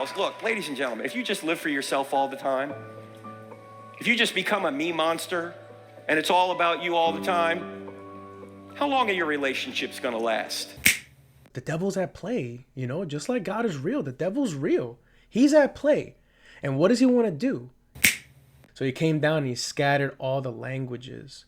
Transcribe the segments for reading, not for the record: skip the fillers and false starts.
Look, ladies and gentlemen, if you just live for yourself all the time, if you just become a me monster and it's all about you all the time, how long are your relationships gonna last? The devil's at play, just like God is real. The devil's real. He's at play. And what does he want to do? So he came down and he scattered all the languages.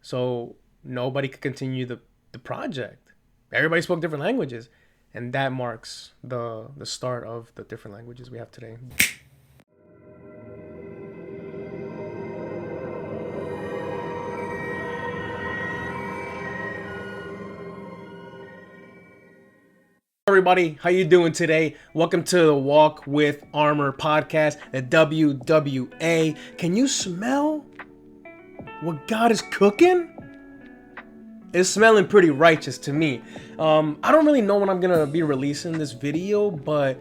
So nobody could continue the project. Everybody spoke different languages. And that marks the start of the different languages we have today. Everybody, how you doing today? Welcome to the Walk with Armor podcast, the WWA. Can you smell what God is cooking? It's smelling pretty righteous to me. I don't really know when I'm gonna be releasing this video, but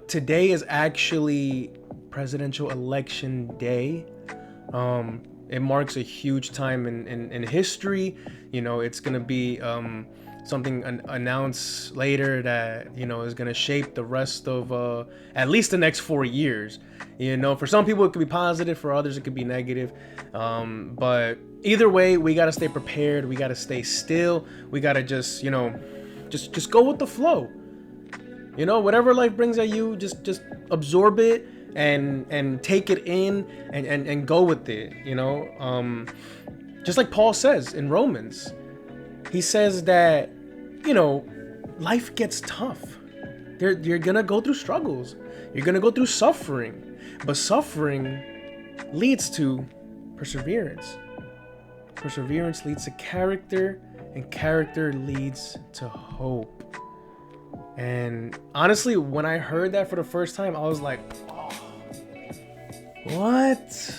today is actually presidential election day. It marks a huge time in history. It's gonna be something announced later that is gonna shape the rest of at least the next 4 years. For some people it could be positive, for others it could be negative. But either way, we gotta stay prepared. We gotta stay still. We gotta just go with the flow. Whatever life brings at you, just absorb it and take it in and go with it. Just like Paul says in Romans. He says that, life gets tough. You're going to go through struggles. You're going to go through suffering. But suffering leads to perseverance. Perseverance leads to character, and character leads to hope. And honestly, when I heard that for the first time, I was like, oh, what?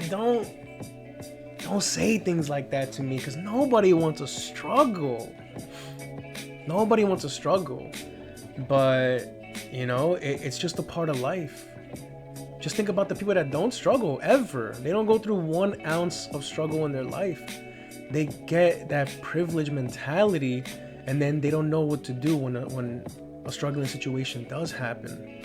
Don't say things like that to me, because nobody wants to struggle. Nobody wants to struggle. But, it's just a part of life. Just think about the people that don't struggle ever. They don't go through 1 ounce of struggle in their life. They get that privileged mentality, and then they don't know what to do when a struggling situation does happen.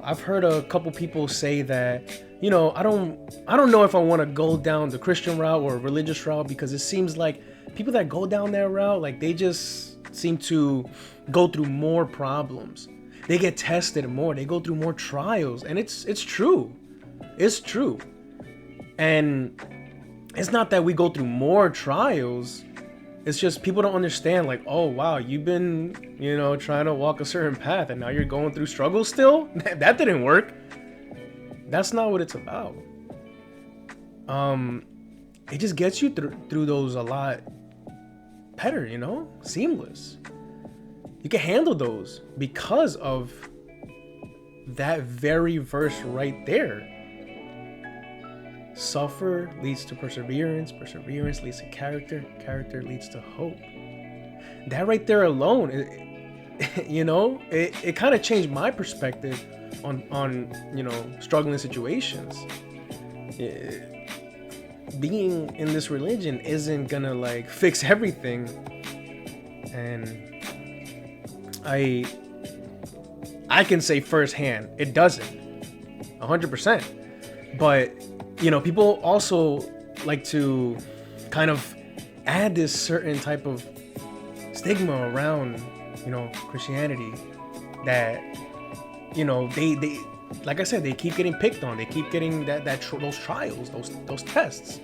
I've heard a couple people say that, I don't know if I want to go down the Christian route or religious route, because it seems like people that go down that route, like they just seem to go through more problems. They get tested more. They go through more trials, and it's true. It's true. And it's not that we go through more trials. It's just people don't understand, like, oh, wow, you've been, trying to walk a certain path and now you're going through struggles still? That didn't work. That's not what it's about. It just gets you through those a lot better, seamless. You can handle those because of that very verse right there. Suffer leads to perseverance. Perseverance leads to character. Character leads to hope. That right there alone, it kind of changed my perspective on struggling situations. Being in this religion isn't gonna fix everything, and I can say firsthand it doesn't, 100%. But people also like to kind of add this certain type of stigma around, Christianity, that, they like I said, they keep getting picked on. They keep getting those trials, those tests,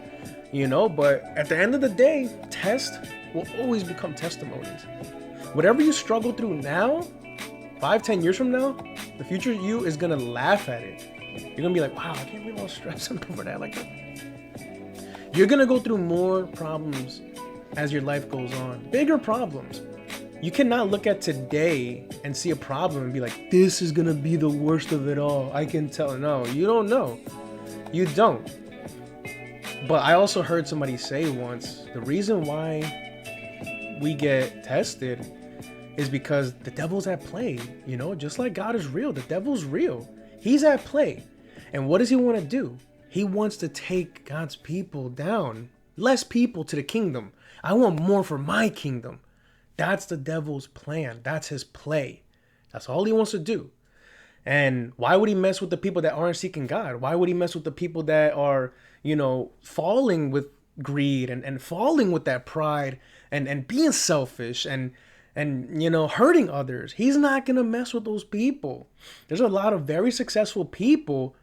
but at the end of the day, tests will always become testimonies. Whatever you struggle through now, 5-10 years from now, the future you is going to laugh at it. You're going to be like, wow, I can't believe I was stressing over that like that. You're going to go through more problems as your life goes on. Bigger problems. You cannot look at today and see a problem and be like, this is going to be the worst of it all. I can tell. No, you don't know. You don't. But I also heard somebody say once, the reason why we get tested is because the devil's at play. Just like God is real, the devil's real. He's at play. And what does he want to do? He wants to take God's people down. Less people to the kingdom. I want more for my kingdom. That's the devil's plan. That's his play. That's all he wants to do. And why would he mess with the people that aren't seeking God? Why would he mess with the people that are, falling with greed and falling with that pride and being selfish and hurting others? He's not going to mess with those people. There's a lot of very successful people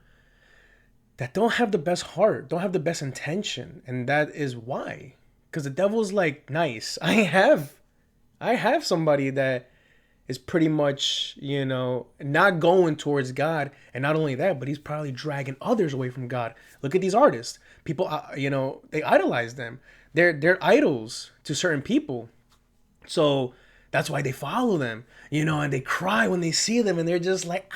that don't have the best heart, don't have the best intention. And that is why. Because the devil's like, nice. I have somebody that is pretty much, not going towards God. And not only that, but he's probably dragging others away from God. Look at these artists. People, they idolize them. They're idols to certain people. So that's why they follow them, and they cry when they see them, and they're just like,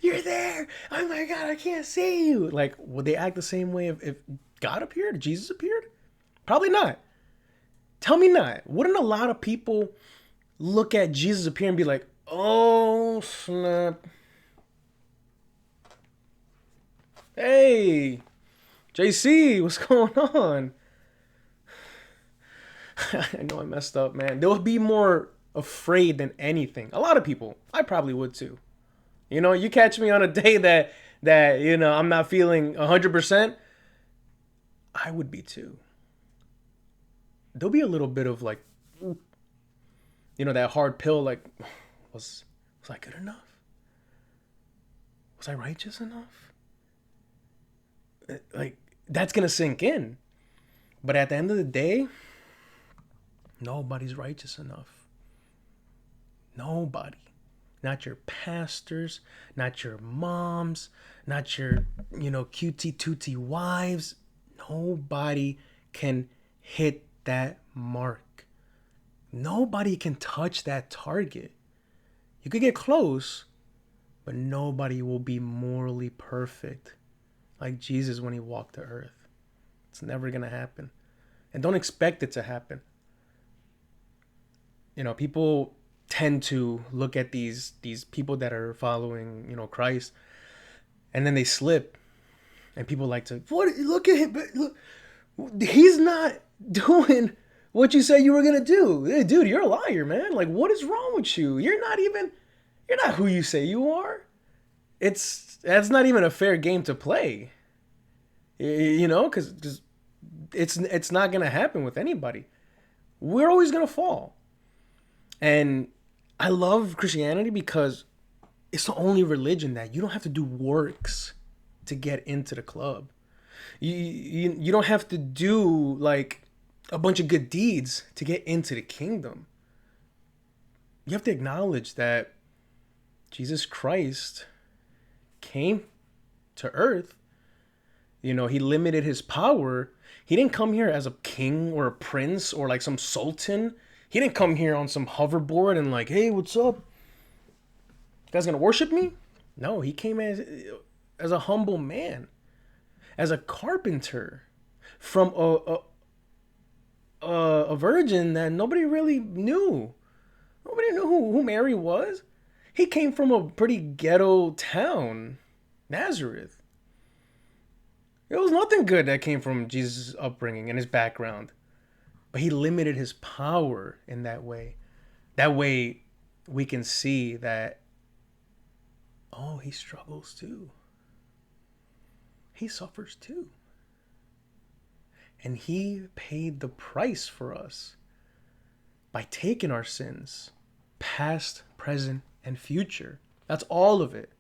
you're there. Oh my God, I can't see you. Like, would they act the same way if God appeared, if Jesus appeared? Probably not. Tell me not. Wouldn't a lot of people look at Jesus appear and be like, oh snap. Hey, JC, what's going on? I know I messed up, man. They'll be more afraid than anything. A lot of people. I probably would too. You catch me on a day that I'm not feeling 100%, I would be too. There'll be a little bit of like, that hard pill, like, was I good enough? Was I righteous enough? Like, that's going to sink in. But at the end of the day, nobody's righteous enough. Nobody. Not your pastors, not your moms, not your, cutie tootie wives. Nobody can hit that mark. Nobody can touch that target. You could get close, but nobody will be morally perfect like Jesus when he walked the earth. It's never going to happen. And don't expect it to happen. People tend to look at these people that are following, Christ, and then they slip. And people like to, look at him, look, he's not doing what you said you were gonna do. Hey, dude, you're a liar, man. Like, what is wrong with you? You're not who you say you are. That's not even a fair game to play. Because it's not gonna happen with anybody. We're always gonna fall. And I love Christianity because it's the only religion that you don't have to do works to get into the club. You don't have to do like a bunch of good deeds to get into the kingdom. You have to acknowledge that Jesus Christ came to earth. He limited his power. He didn't come here as a king or a prince or like some sultan. He didn't come here on some hoverboard and like, hey, what's up? You guys gonna worship me? No, he came as a humble man, as a carpenter, from a virgin that nobody really knew. Nobody knew who Mary was. He came from a pretty ghetto town, Nazareth. There was nothing good that came from Jesus' upbringing and his background. But he limited his power in that way. That way we can see that, oh, he struggles too. He suffers too. And he paid the price for us by taking our sins, past, present, and future. That's all of it.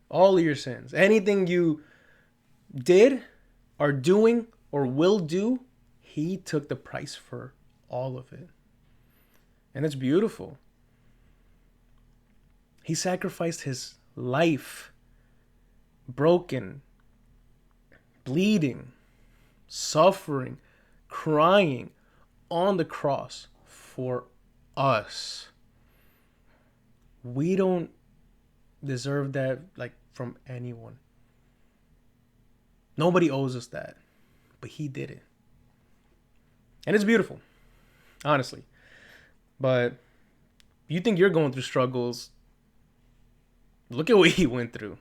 All of your sins. Anything you did, are doing, or will do, he took the price for all of it. And it's beautiful. He sacrificed his life, broken, bleeding, suffering, crying on the cross for us. We don't deserve that like from anyone. Nobody owes us that, but he did it. And it's beautiful, honestly. But you think you're going through struggles, look at what he went through.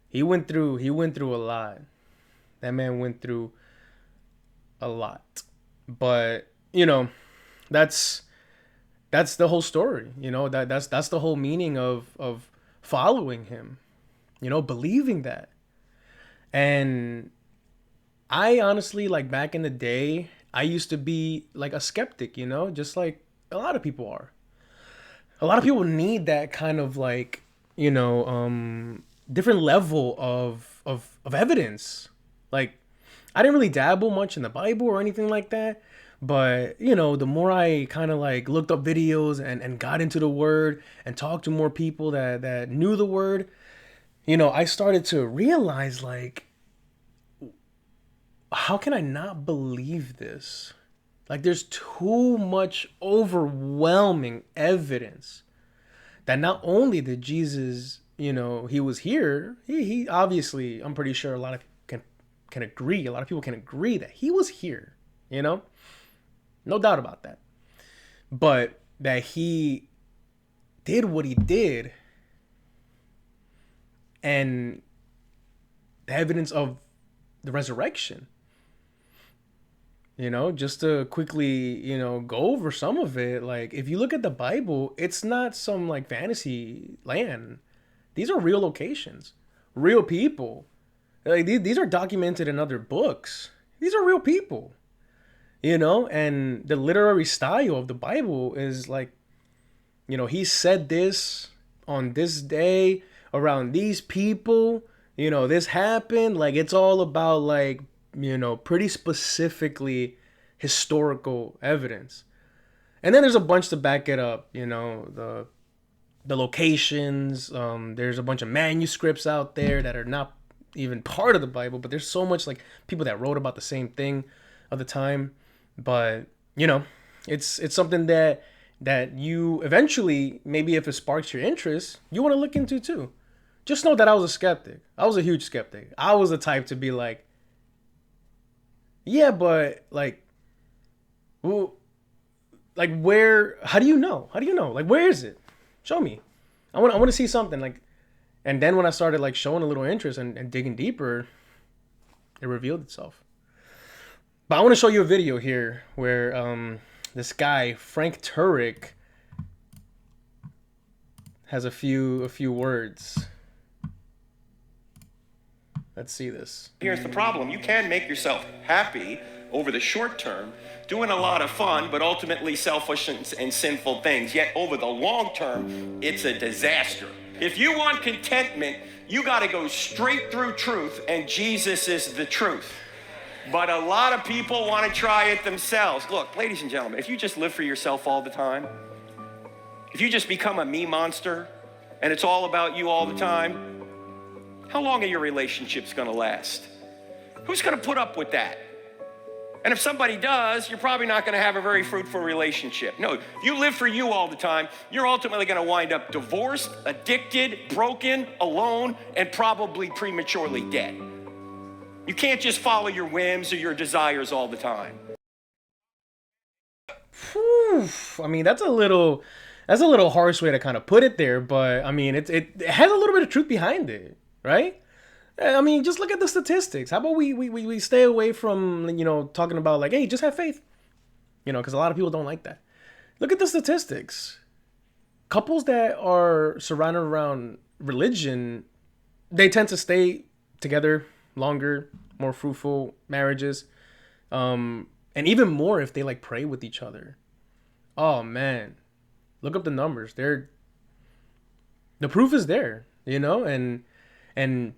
He went through a lot. That man went through a lot. But, that's That's the whole story. That's the whole meaning of following him. Believing that. And I honestly, like, back in the day, I used to be like a skeptic, just like a lot of people are. A lot of people need that kind of, like, different level of evidence. Like, I didn't really dabble much in the Bible or anything like that. But, the more I kind of like looked up videos and got into the word and talked to more people that knew the word, I started to realize, like, how can I not believe this? Like, there's too much overwhelming evidence that not only did Jesus, he was here, he obviously, I'm pretty sure a lot of people can agree, a lot of people can agree that he was here, no doubt about that. But that he did what he did, and the evidence of the resurrection, just to quickly, go over some of it. Like, if you look at the Bible, it's not some like fantasy land. These are real locations, real people. Like, these are documented in other books. These are real people, and the literary style of the Bible is like, he said this on this day around these people, this happened. Like, it's all about, like, pretty specifically historical evidence. And then there's a bunch to back it up, the locations. There's a bunch of manuscripts out there that are not even part of the Bible, but there's so much, like, people that wrote about the same thing of the time. But it's something that you eventually, maybe if it sparks your interest, you want to look into too. Just know that I was a skeptic. I was a huge skeptic. I was the type to be like, yeah, but like, well, like, where? How do you know? How do you know? Like, where is it? Show me. I want to see something, like. And then when I started, like, showing a little interest and digging deeper, it revealed itself. But I want to show you a video here where this guy Frank Turek has a few words. Let's see this. Here's the problem. You can make yourself happy over the short term, doing a lot of fun, but ultimately selfish and sinful things. Yet over the long term, it's a disaster. If you want contentment, you got to go straight through truth, and Jesus is the truth. But a lot of people want to try it themselves. Look, ladies and gentlemen, if you just live for yourself all the time, if you just become a me monster, and it's all about you all the time, how long are your relationships going to last? Who's going to put up with that? And if somebody does, you're probably not going to have a very fruitful relationship. No, if you live for you all the time, you're ultimately going to wind up divorced, addicted, broken, alone, and probably prematurely dead. You can't just follow your whims or your desires all the time. Whew. I mean, that's a little harsh way to kind of put it there, but I mean, it has a little bit of truth behind it, right? I mean, just look at the statistics. How about we stay away from, talking about, like, hey, just have faith, because a lot of people don't like that. Look at the statistics. Couples that are surrounded around religion, they tend to stay together longer, more fruitful marriages, and even more if they, like, pray with each other. Oh man, look up the numbers. The proof is there, and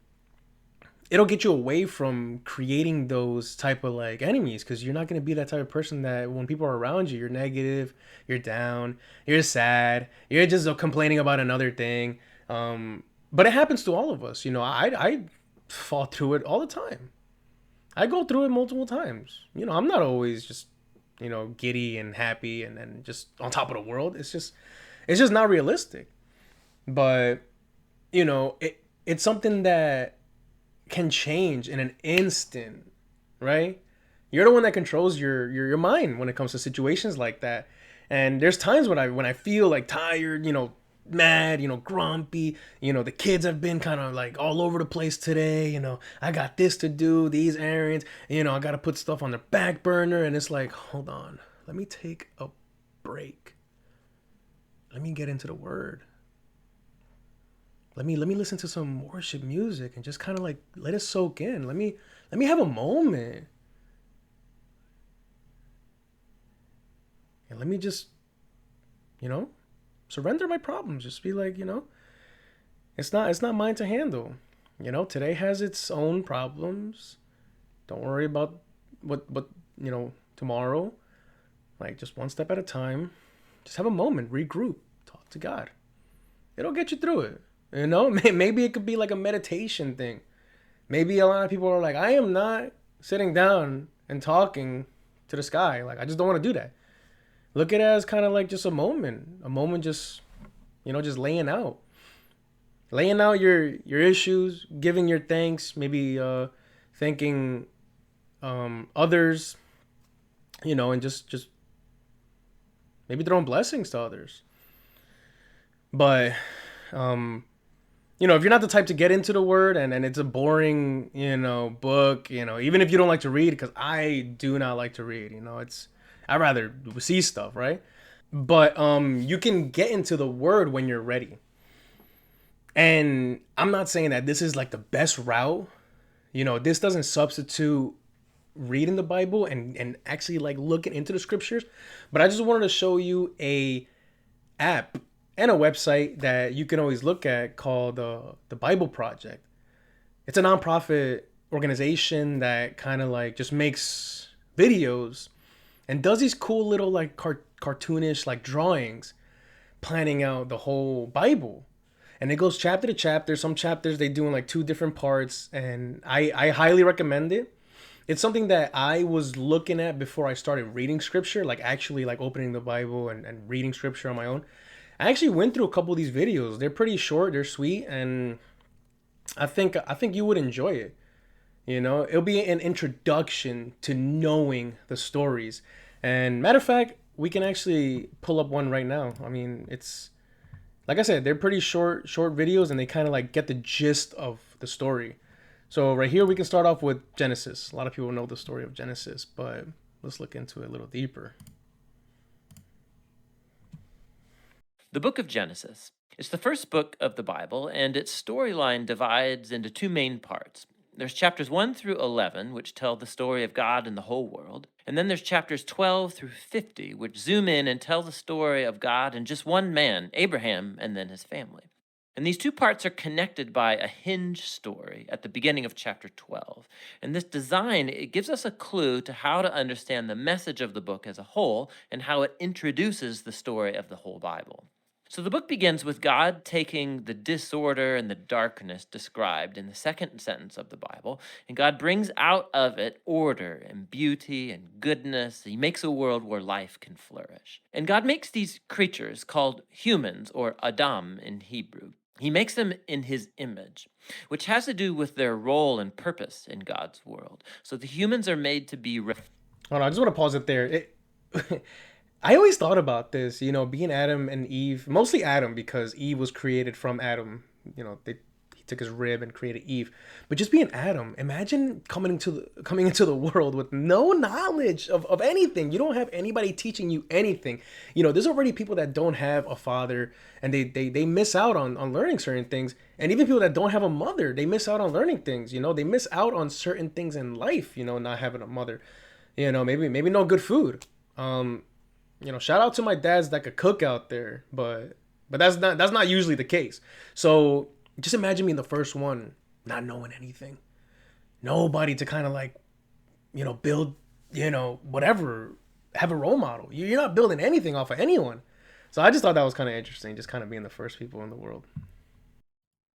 it'll get you away from creating those type of, like, enemies, because you're not going to be that type of person that when people are around you, you're negative, you're down, you're sad, you're just complaining about another thing. But it happens to all of us. I fall through it all the time. I go through it multiple times. I'm not always just, giddy and happy and just on top of the world. It's just not realistic. But, it's something that can change in an instant, right? You're the one that controls your mind when it comes to situations like that. And there's times when I feel, like, tired, mad, grumpy, the kids have been kind of, like, all over the place today, I got this to do, these errands, I got to put stuff on the back burner, and it's like, hold on, let me take a break. let me get into the word. Let me listen to some worship music and just kind of like let it soak in. Let me have a moment. And let me just, you know, surrender my problems. Just be like, it's not mine to handle. Today has its own problems. Don't worry about what tomorrow. Like just one step at a time. Just have a moment, regroup, talk to God. It'll get you through it. Maybe it could be like a meditation thing. Maybe a lot of people are like, I am not sitting down and talking to the sky. Like I just don't want to do that. Look at it as kind of like just a moment just just laying out your issues, giving your thanks, maybe thanking others, and just maybe throwing blessings to others. But um, if you're not the type to get into the word and it's a boring book, even if you don't like to read, because I do not like to read, I rather see stuff, right? But you can get into the word when you're ready. And I'm not saying that this is like the best route. This doesn't substitute reading the Bible and actually like looking into the scriptures. But I just wanted to show you a app and a website that you can always look at called the Bible Project. It's a nonprofit organization that kind of like just makes videos and does these cool little like cartoonish like drawings planning out the whole Bible. And it goes chapter to chapter. Some chapters they do in like two different parts, and I highly recommend it. It's something that I was looking at before I started reading scripture, like actually like opening the Bible and reading scripture on my own. I actually went through a couple of these videos. They're pretty short, they're sweet, and I think you would enjoy it. It'll be an introduction to knowing the stories. And matter of fact, we can actually pull up one right now. I mean, it's like I said, they're pretty short videos, and they kind of like get the gist of the story. So right here, we can start off with Genesis. A lot of people know the story of Genesis, but let's look into it a little deeper. The book of Genesis is the first book of the Bible, and its storyline divides into two main parts. There's chapters 1 through 11, which tell the story of God and the whole world. And then there's chapters 12 through 50, which zoom in and tell the story of God and just one man, Abraham, and then his family. And these two parts are connected by a hinge story at the beginning of chapter 12. And this design, it gives us a clue to how to understand the message of the book as a whole and how it introduces the story of the whole Bible. So the book begins with God taking the disorder and the darkness described in the second sentence of the Bible, and God brings out of it order and beauty and goodness. He makes a world where life can flourish. And God makes these creatures called humans, or Adam in Hebrew. He makes them in his image, which has to do with their role and purpose in God's world. So the humans are made to be Hold on, I just want to pause it there. I always thought about this, being Adam and Eve, mostly Adam because Eve was created from Adam. He took his rib and created Eve. But just being Adam, imagine coming into the world with no knowledge of anything. You don't have anybody teaching you anything. There's already people that don't have a father, and they miss out on learning certain things. And even people that don't have a mother, they miss out on learning things. They miss out on certain things in life, not having a mother. Maybe no good food. Shout out to my dads that could cook out there, but that's not usually the case. So just imagine being the first one, not knowing anything, nobody to kind of like, build, whatever, have a role model. You're not building anything off of anyone. So I just thought that was kind of interesting, just kind of being the first people in the world.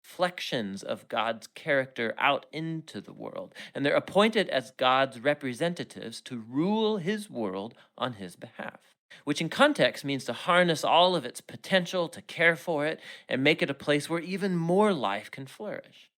reflections of God's character out into the world, and they're appointed as God's representatives to rule his world on his behalf, which in context means to harness all of its potential, to care for it, and make it a place where even more life can flourish.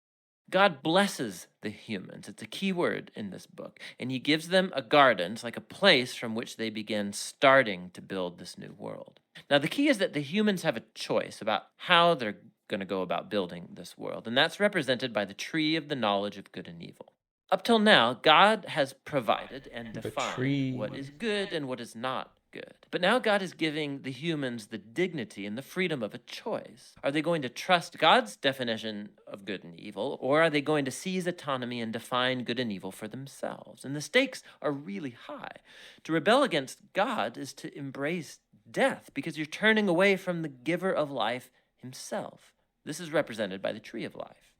God blesses the humans. It's a key word in this book. And he gives them a garden. It's like a place from which they begin starting to build this new world. Now, the key is that the humans have a choice about how they're going to go about building this world. And that's represented by the tree of the knowledge of good and evil. Up till now, God has provided and The defined tree. what is good and what is not good. But now God is giving the humans the dignity and the freedom of a choice. Are they going to trust God's definition of good and evil, or are they going to seize autonomy and define good and evil for themselves? And the stakes are really high. To rebel against God is to embrace death, because you're turning away from the giver of life himself. This is represented by the tree of life.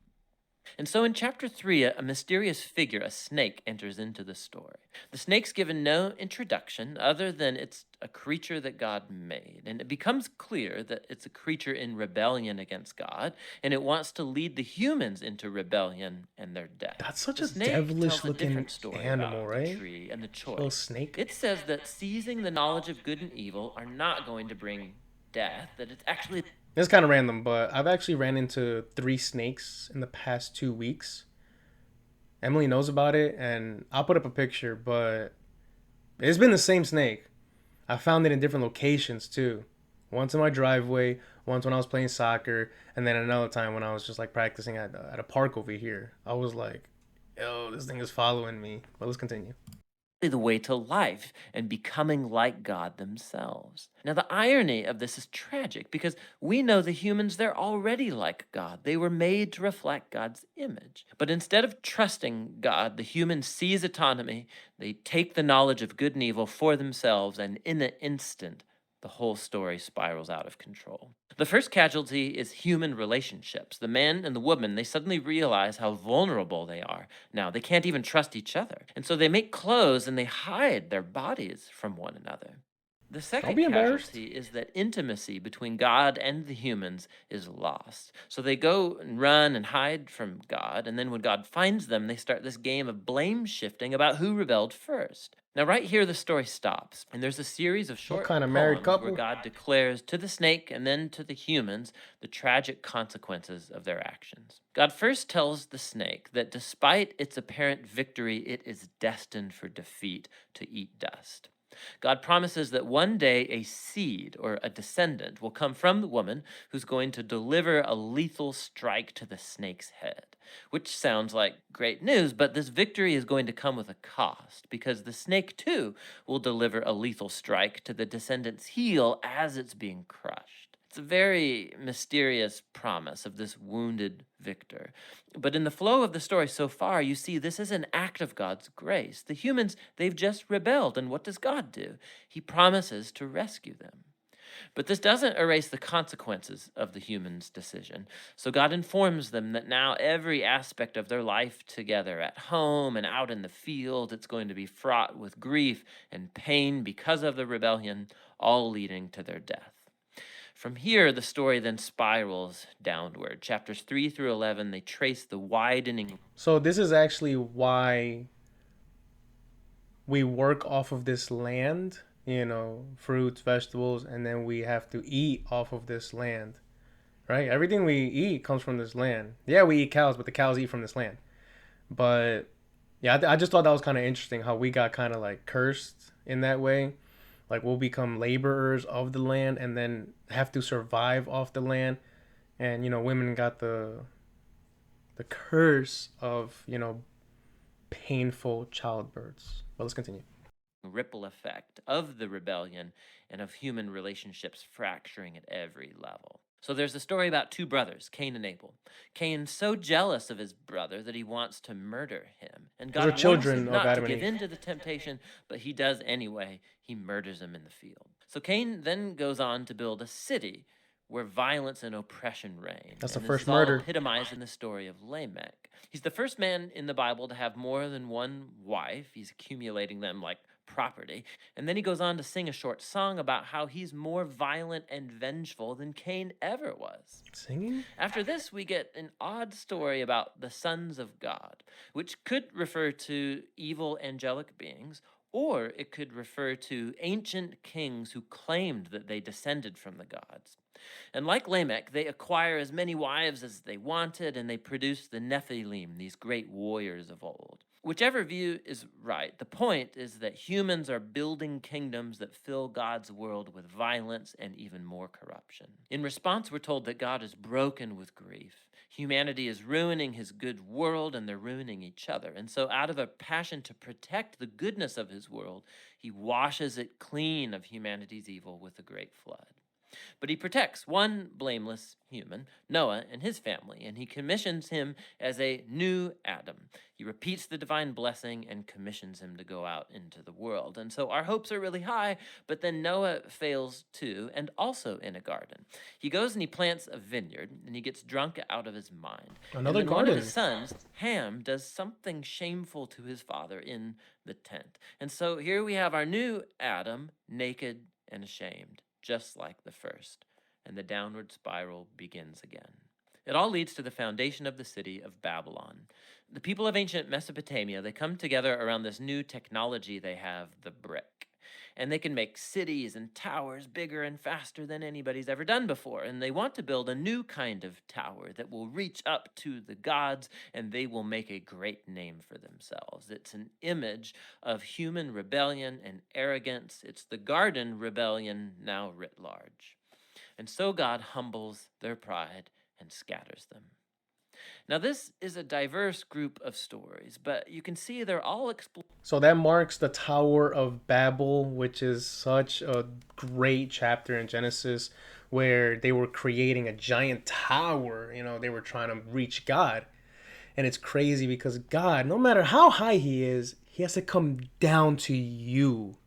And so in chapter 3, a mysterious figure, a snake, enters into the story. The snake's given no introduction other than it's a creature that God made. And it becomes clear that it's a creature in rebellion against God, and it wants to lead the humans into rebellion and their death. That's such The a snake devilish tells a looking different story animal, about right? the tree and the Little choice. snake. It says that seizing the knowledge of good and evil are not going to bring death, that it's actually It's kind of random, but I've actually ran into 3 snakes in the past 2 weeks. Emily knows about it, and I'll put up a picture, but it's been the same snake. I found it in different locations too. Once in my driveway, once when I was playing soccer, and then another time when I was just like practicing at a park over here. I was like, yo, this thing is following me. But let's continue. the way to life and becoming like God themselves. Now, the irony of this is tragic because we know the humans, they're already like God. They were made to reflect God's image. But instead of trusting God, the humans seize autonomy, they take the knowledge of good and evil for themselves, and in an instant, the whole story spirals out of control. The first casualty is human relationships. The man and the woman, they suddenly realize how vulnerable they are. Now, they can't even trust each other. And so they make clothes and they hide their bodies from one another. The Don't second be embarrassed. casualty is that intimacy between God and the humans is lost. So they go and run and hide from God, and then when God finds them, they start this game of blame shifting about who rebelled first. Now, right here, the story stops, and there's a series of What short kind of married poems where couple? God declares to the snake and then to the humans the tragic consequences of their actions. God first tells the snake that despite its apparent victory, it is destined for defeat, to eat dust. God promises that one day a seed or a descendant will come from the woman who's going to deliver a lethal strike to the snake's head, which sounds like great news, but this victory is going to come with a cost because the snake too will deliver a lethal strike to the descendant's heel as it's being crushed. It's a very mysterious promise of this wounded victor. But in the flow of the story so far, you see this is an act of God's grace. The humans, they've just rebelled, and what does God do? He promises to rescue them. But this doesn't erase the consequences of the humans' decision. So God informs them that now every aspect of their life together, at home and out in the field, it's going to be fraught with grief and pain because of the rebellion, all leading to their death. From here, the story then spirals downward. Chapters 3 through 11, they trace the widening. So this is actually why we work off of this land, fruits, vegetables, and then we have to eat off of this land, right? Everything we eat comes from this land. Yeah, we eat cows, but the cows eat from this land. But yeah, I just thought that was kind of interesting how we got kind of like cursed in that way. Like we'll become laborers of the land and then have to survive off the land. And women got the curse of painful childbirths. But let's continue. Ripple effect of the rebellion and of human relationships fracturing at every level. So there's a story about two brothers, Cain and Abel. Cain's so jealous of his brother that he wants to murder him. And Those are God warns children him of not to Adam and give Eve. in to the temptation, but he does anyway. He murders him in the field. So Cain then goes on to build a city where violence and oppression reign. That's the And this first is all murder. epitomized in the story of Lamech. He's the first man in the Bible to have more than one wife. He's accumulating them like property. And then he goes on to sing a short song about how he's more violent and vengeful than Cain ever was. Singing? After this, we get an odd story about the sons of God, which could refer to evil angelic beings, or it could refer to ancient kings who claimed that they descended from the gods. And like Lamech, they acquire as many wives as they wanted, and they produce the Nephilim, these great warriors of old. Whichever view is right, the point is that humans are building kingdoms that fill God's world with violence and even more corruption. In response, we're told that God is broken with grief. Humanity is ruining his good world and they're ruining each other. And so, out of a passion to protect the goodness of his world, he washes it clean of humanity's evil with a great flood. But he protects one blameless human, Noah, and his family, and he commissions him as a new Adam. He repeats the divine blessing and commissions him to go out into the world. And so our hopes are really high, but then Noah fails too, and also in a garden. He goes and he plants a vineyard, and he gets drunk out of his mind. Another And then one of garden. his sons, Ham, does something shameful to his father in the tent. And so here we have our new Adam, naked and ashamed, just like the first, and the downward spiral begins again. It all leads to the foundation of the city of Babylon. The people of ancient Mesopotamia, they come together around this new technology they have, the brick. And they can make cities and towers bigger and faster than anybody's ever done before. And they want to build a new kind of tower that will reach up to the gods and they will make a great name for themselves. It's an image of human rebellion and arrogance. It's the garden rebellion now writ large. And so God humbles their pride and scatters them. Now, this is a diverse group of stories, but you can see they're all So that marks the Tower of Babel, which is such a great chapter in Genesis where they were creating a giant tower. They were trying to reach God. And it's crazy because God, no matter how high he is, he has to come down to you.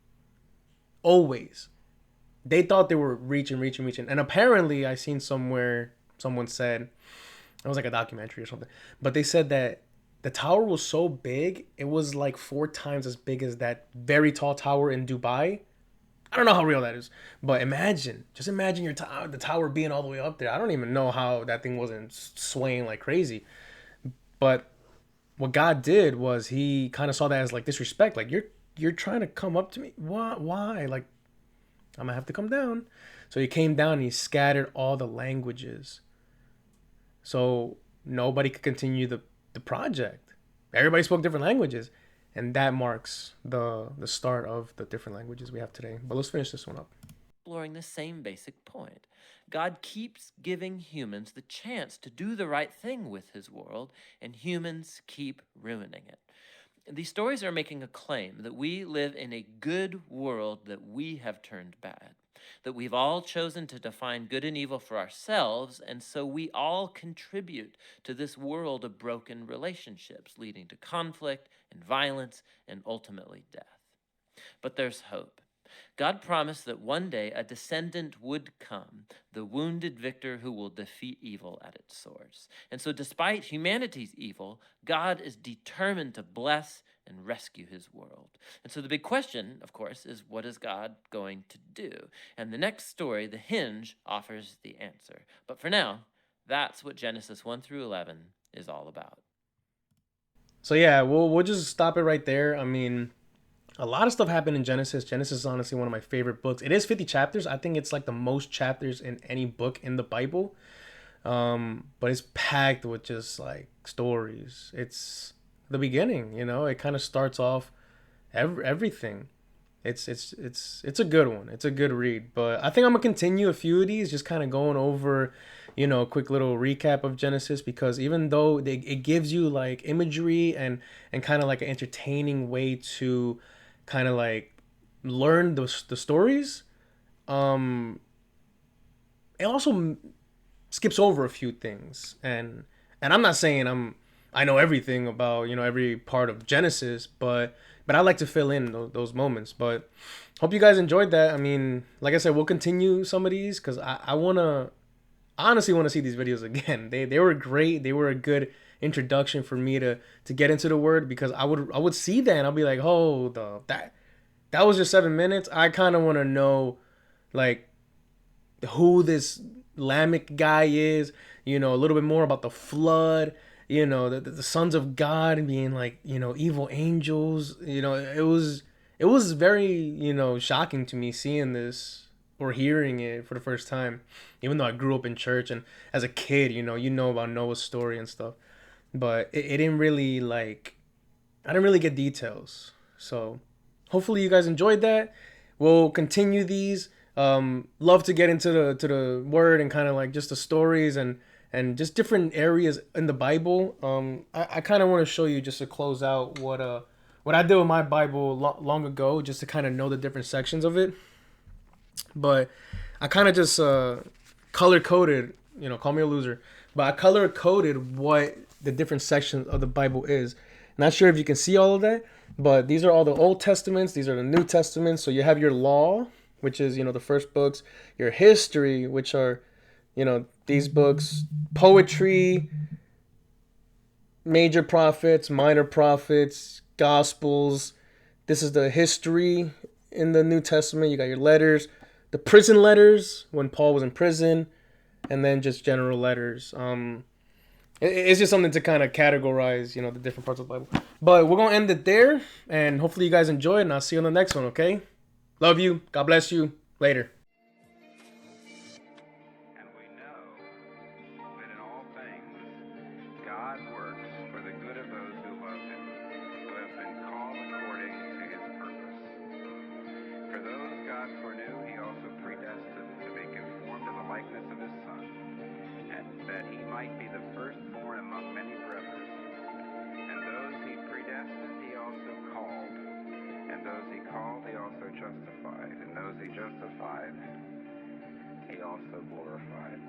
Always. They thought they were reaching. And apparently, I seen somewhere someone said, it was like a documentary or something, but they said that the tower was so big, it was like 4 times as big as that very tall tower in Dubai. I don't know how real that is, but just imagine the tower being all the way up there. I don't even know how that thing wasn't swaying like crazy. But what God did was he kind of saw that as like disrespect. Like you're trying to come up to me. Why? Like I'm gonna have to come down. So he came down and he scattered all the languages. So nobody could continue the project. Everybody spoke different languages. And that marks the start of the different languages we have today. But let's finish this one up. exploring the same basic point. God keeps giving humans the chance to do the right thing with his world, and humans keep ruining it. These stories are making a claim that we live in a good world that we have turned bad, that we've all chosen to define good and evil for ourselves, and so we all contribute to this world of broken relationships, leading to conflict and violence and ultimately death. But there's hope. God promised that one day a descendant would come, the wounded victor who will defeat evil at its source. And so, despite humanity's evil, God is determined to bless and rescue his world. And so, the big question, of course, is what is God going to do? And the next story, The Hinge, offers the answer. But for now, that's what Genesis 1 through 11 is all about. So yeah, we'll just stop it right there. I mean, a lot of stuff happened in Genesis. Genesis is honestly one of my favorite books. It is 50 chapters. I think it's like the most chapters in any book in the Bible. But it's packed with just like stories. It's the beginning, It kind of starts off everything. It's a good one. It's a good read. But I think I'm gonna continue a few of these, just kind of going over, a quick little recap of Genesis, because even though it gives you like imagery and kind of like an entertaining way to kind of like learn the stories, um, it also skips over a few things, and I'm not saying I know everything about every part of Genesis, but I like to fill in those moments. But hope you guys enjoyed that. I mean, like I said, we'll continue some of these because I honestly want to see these videos again. They were great. They were a good introduction for me to get into the word, because I would see that and I'll be like, hold up, that was just 7 minutes. I kind of want to know like who this Lamech guy is, a little bit more about the flood, the sons of God being like, evil angels. It was very, shocking to me seeing this or hearing it for the first time, even though I grew up in church and as a kid, you know about Noah's story and stuff. But it didn't really like I didn't really get details. So hopefully you guys enjoyed that. We'll continue these. Love to get into the word and kind of like just the stories and just different areas in the Bible. I kind of want to show you just to close out what I did with my Bible long ago, just to kind of know the different sections of it. But I kind of just color coded, call me a loser, but I color coded what the different sections of the Bible is. Not sure if you can see all of that, but these are all the Old Testaments. These are the New Testaments. So you have your law, which is, the first books, your history, which are, these books, poetry, major prophets, minor prophets, gospels. This is the history in the New Testament. You got your letters, the prison letters when Paul was in prison, and then just general letters. It's just something to kind of categorize, the different parts of the Bible. But we're gonna end it there, and hopefully you guys enjoy it. And I'll see you on the next one. Okay? Love you. God bless you. Later. And we know that in all things God works for the good of those who love him, who have been called according to his purpose. For those God foreknew, he also predestined to be conformed to the likeness of his Son, and that he might be the firstborn among many brothers. And those he predestined, he also called. And those he called, he also justified. And those he justified, he also glorified.